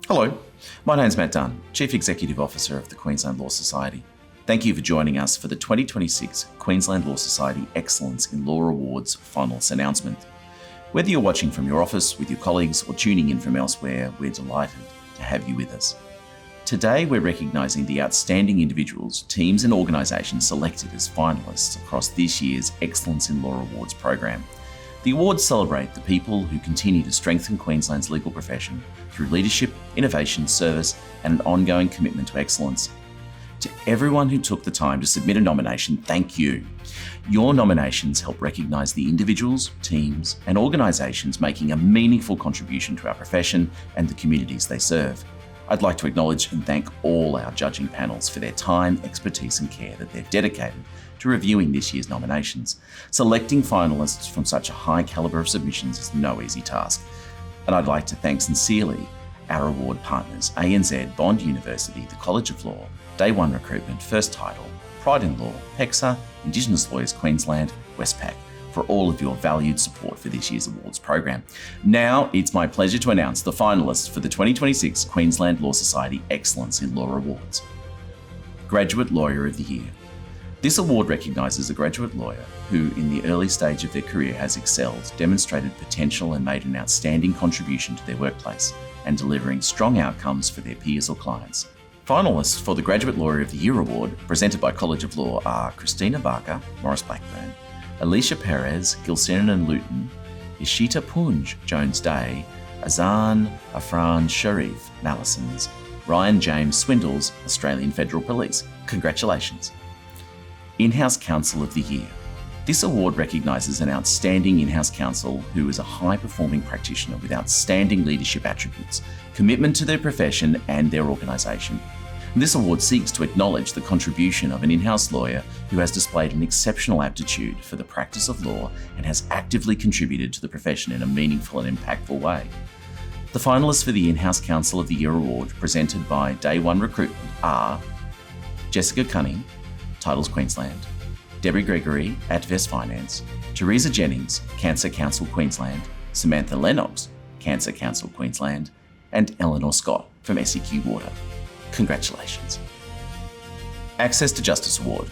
Hello, my name's Matt Dunn, Chief Executive Officer of the Queensland Law Society. Thank you for joining us for the 2026 Queensland Law Society Excellence in Law Awards finalists announcement. Whether you're watching from your office with your colleagues or tuning in from elsewhere, we're delighted to have you with us. Today, we're recognising the outstanding individuals, teams and organisations selected as finalists across this year's Excellence in Law Awards program. The awards celebrate the people who continue to strengthen Queensland's legal profession through leadership, innovation, service and an ongoing commitment to excellence. To everyone who took the time to submit a nomination, thank you. Your nominations help recognise the individuals, teams and organisations making a meaningful contribution to our profession and the communities they serve. I'd like to acknowledge and thank all our judging panels for their time, expertise and care that they've dedicated to reviewing this year's nominations. Selecting finalists from such a high calibre of submissions is no easy task. And I'd like to thank sincerely our award partners, ANZ, Bond University, the College of Law, Day One Recruitment, First Title, Pride in Law, PEXA, Indigenous Lawyers Queensland, Westpac, for all of your valued support for this year's awards program. Now, it's my pleasure to announce the finalists for the 2026 Queensland Law Society Excellence in Law Awards. Graduate Lawyer of the Year. This award recognises a graduate lawyer who, in the early stage of their career, has excelled, demonstrated potential and made an outstanding contribution to their workplace and delivering strong outcomes for their peers or clients. Finalists for the Graduate Lawyer of the Year Award, presented by College of Law, are Christina Barker, Morris Blackburn, Alicia Perez, Gilsenan and Luton, Ishita Punj, Jones Day, Azan Afran Sharif, Mallesons, Ryan James Swindles, Australian Federal Police. Congratulations. In-House Counsel of the Year. This award recognises an outstanding in-house counsel who is a high-performing practitioner with outstanding leadership attributes, commitment to their profession and their organisation. This award seeks to acknowledge the contribution of an in-house lawyer who has displayed an exceptional aptitude for the practice of law and has actively contributed to the profession in a meaningful and impactful way. The finalists for the In-House Counsel of the Year Award, presented by Day One Recruitment, are Jessica Cunning, Titles Queensland, Debbie Gregory, Advest Finance, Teresa Jennings, Cancer Council Queensland, Samantha Lennox, Cancer Council Queensland, and Eleanor Scott from SEQ Water. Congratulations. Access to Justice Award.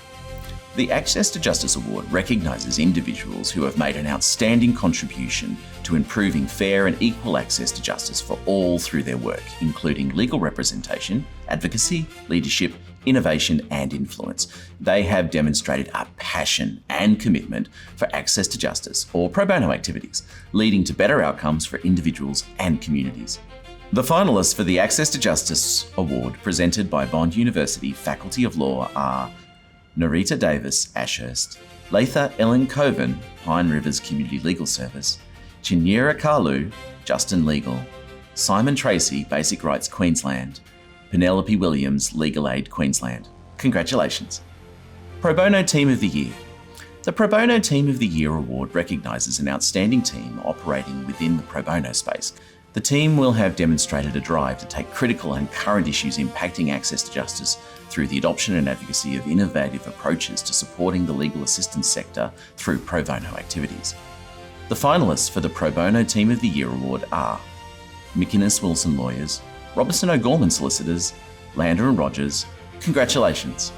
The Access to Justice Award recognises individuals who have made an outstanding contribution to improving fair and equal access to justice for all through their work, including legal representation, advocacy, leadership, innovation and influence. They have demonstrated a passion and commitment for access to justice or pro bono activities, leading to better outcomes for individuals and communities. The finalists for the Access to Justice Award, presented by Bond University Faculty of Law, are Narita Davis, Ashurst, Latha Ellen Coven, Pine Rivers Community Legal Service, Chinyera Kalu, Justin Legal, Simon Tracy, Basic Rights Queensland, Penelope Williams, Legal Aid Queensland. Congratulations. Pro Bono Team of the Year. The Pro Bono Team of the Year Award recognises an outstanding team operating within the pro bono space. The team will have demonstrated a drive to take critical and current issues impacting access to justice through the adoption and advocacy of innovative approaches to supporting the legal assistance sector through pro bono activities. The finalists for the Pro Bono Team of the Year Award are McInnes Wilson Lawyers, Robertson O'Gorman Solicitors, Lander and Rogers. Congratulations.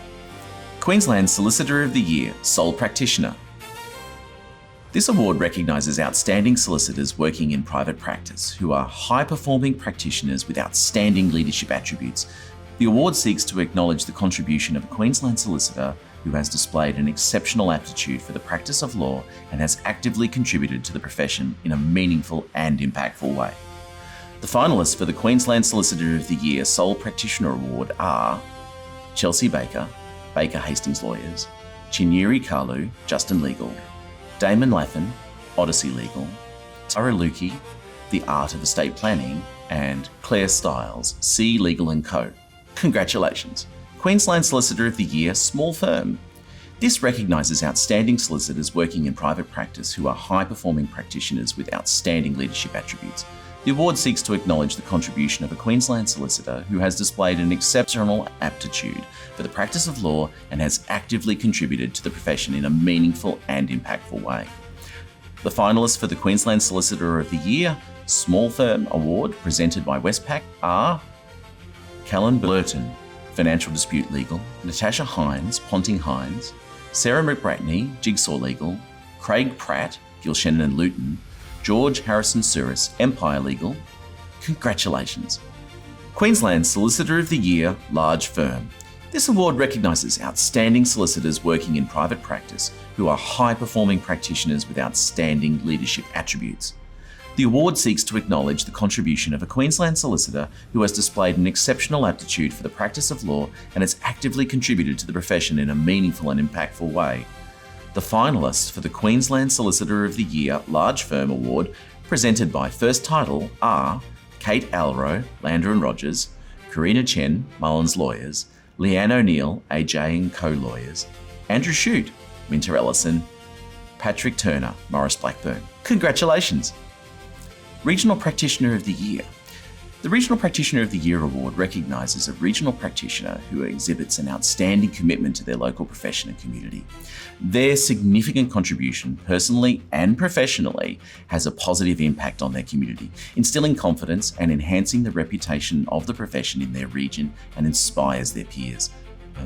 Queensland Solicitor of the Year, Sole Practitioner. This award recognises outstanding solicitors working in private practice who are high-performing practitioners with outstanding leadership attributes. The award seeks to acknowledge the contribution of a Queensland solicitor who has displayed an exceptional aptitude for the practice of law and has actively contributed to the profession in a meaningful and impactful way. The finalists for the Queensland Solicitor of the Year Sole Practitioner Award are Chelsea Baker, Baker Hastings Lawyers, Chinyeri Kalu, Justin Legal, Damon Latham, Odyssey Legal, Tara Lukey, The Art of Estate Planning, and Claire Stiles, C Legal & Co. Congratulations. Queensland Solicitor of the Year Small Firm. This recognises outstanding solicitors working in private practice who are high-performing practitioners with outstanding leadership attributes. The award seeks to acknowledge the contribution of a Queensland solicitor who has displayed an exceptional aptitude for the practice of law and has actively contributed to the profession in a meaningful and impactful way. The finalists for the Queensland Solicitor of the Year Small Firm Award presented by Westpac are Callan Blurton, Financial Dispute Legal, Natasha Hines, Ponting Hines, Sarah McBratney, Jigsaw Legal, Craig Pratt, Gilshannon and Luton, George Harrison Suris, Empire Legal. Congratulations. Queensland Solicitor of the Year, Large Firm. This award recognises outstanding solicitors working in private practice who are high-performing practitioners with outstanding leadership attributes. The award seeks to acknowledge the contribution of a Queensland solicitor who has displayed an exceptional aptitude for the practice of law and has actively contributed to the profession in a meaningful and impactful way. The finalists for the Queensland Solicitor of the Year Large Firm Award, presented by First Title, are Kate Alro, Lander & Rogers, Karina Chen, Mullins Lawyers, Leanne O'Neill, AJ & Co Lawyers, Andrew Shute, Minter Ellison, Patrick Turner, Morris Blackburn. Congratulations! Regional Practitioner of the Year. The Regional Practitioner of the Year Award recognises a regional practitioner who exhibits an outstanding commitment to their local profession and community. Their significant contribution, personally and professionally, has a positive impact on their community, instilling confidence and enhancing the reputation of the profession in their region and inspires their peers.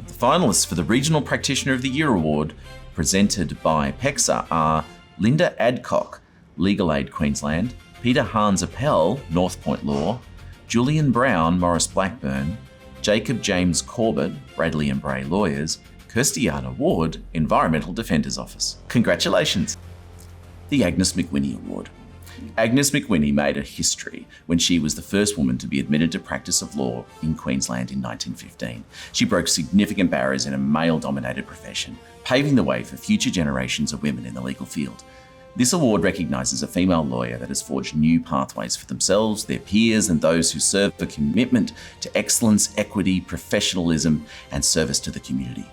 The finalists for the Regional Practitioner of the Year Award, presented by PEXA, are Linda Adcock, Legal Aid Queensland, Peter Hans Appel, North Point Law, Julian Brown, Morris Blackburn, Jacob James Corbett, Bradley and Bray Lawyers, Kirstiana Ward, Environmental Defenders Office. Congratulations! The Agnes McWhinney Award. Agnes McWhinney made a history when she was the first woman to be admitted to practice of law in Queensland in 1915. She broke significant barriers in a male-dominated profession, paving the way for future generations of women in the legal field. This award recognises a female lawyer that has forged new pathways for themselves, their peers, and those who serve a commitment to excellence, equity, professionalism, and service to the community.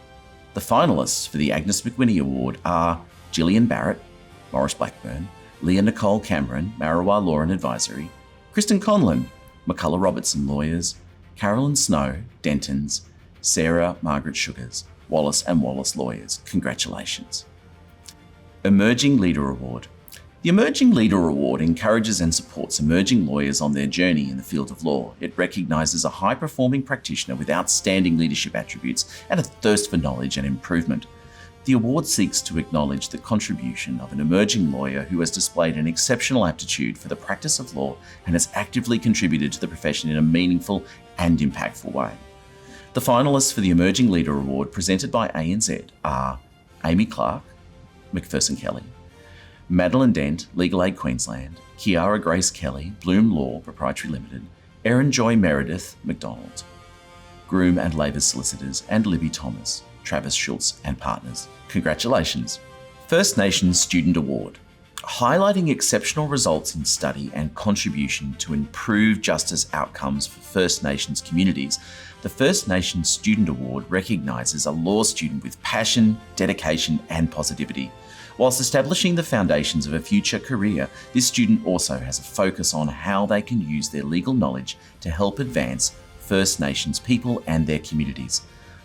The finalists for the Agnes McWhinney Award are Gillian Barrett, Morris Blackburn, Leah Nicole Cameron, Marrawah Law and Advisory, Kristen Conlon, McCullough Robertson Lawyers, Carolyn Snow, Dentons, Sarah Margaret Sugars, Wallace and Wallace Lawyers. Congratulations. Emerging Leader Award. The Emerging Leader Award encourages and supports emerging lawyers on their journey in the field of law. It recognises a high-performing practitioner with outstanding leadership attributes and a thirst for knowledge and improvement. The award seeks to acknowledge the contribution of an emerging lawyer who has displayed an exceptional aptitude for the practice of law and has actively contributed to the profession in a meaningful and impactful way. The finalists for the Emerging Leader Award, presented by ANZ, are Amy Clark, McPherson Kelly, Madeline Dent, Legal Aid Queensland, Kiara Grace Kelly, Bloom Law Proprietary Limited, Erin Joy Meredith, McDonald, Groom and Labour Solicitors, and Libby Thomas, Travis Schultz and Partners. Congratulations. First Nations Student Award. Highlighting exceptional results in study and contribution to improve justice outcomes for First Nations communities, the First Nations Student Award recognises a law student with passion, dedication and positivity. Whilst establishing the foundations of a future career, this student also has a focus on how they can use their legal knowledge to help advance First Nations people and their communities.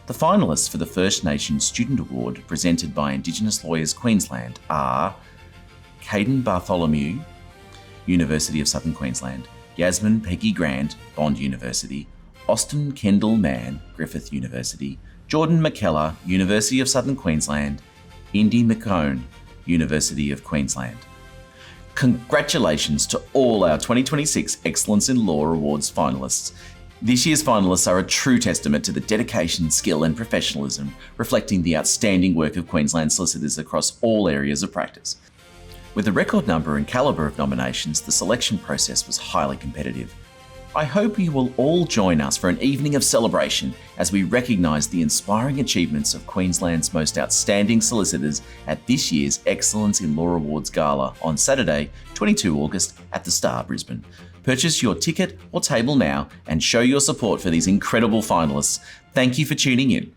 The finalists for the First Nations Student Award, presented by Indigenous Lawyers Queensland, are Caden Bartholomew, University of Southern Queensland, Yasmin Peggy Grant, Bond University, Austin Kendall Mann, Griffith University, Jordan McKellar, University of Southern Queensland, Indy McCone, University of Queensland. Congratulations to all our 2026 Excellence in Law Awards finalists. This year's finalists are a true testament to the dedication, skill and professionalism, reflecting the outstanding work of Queensland solicitors across all areas of practice. With a record number and calibre of nominations, the selection process was highly competitive. I hope you will all join us for an evening of celebration as we recognise the inspiring achievements of Queensland's most outstanding solicitors at this year's Excellence in Law Awards Gala on Saturday, 22 August at the Star, Brisbane. Purchase your ticket or table now and show your support for these incredible finalists. Thank you for tuning in.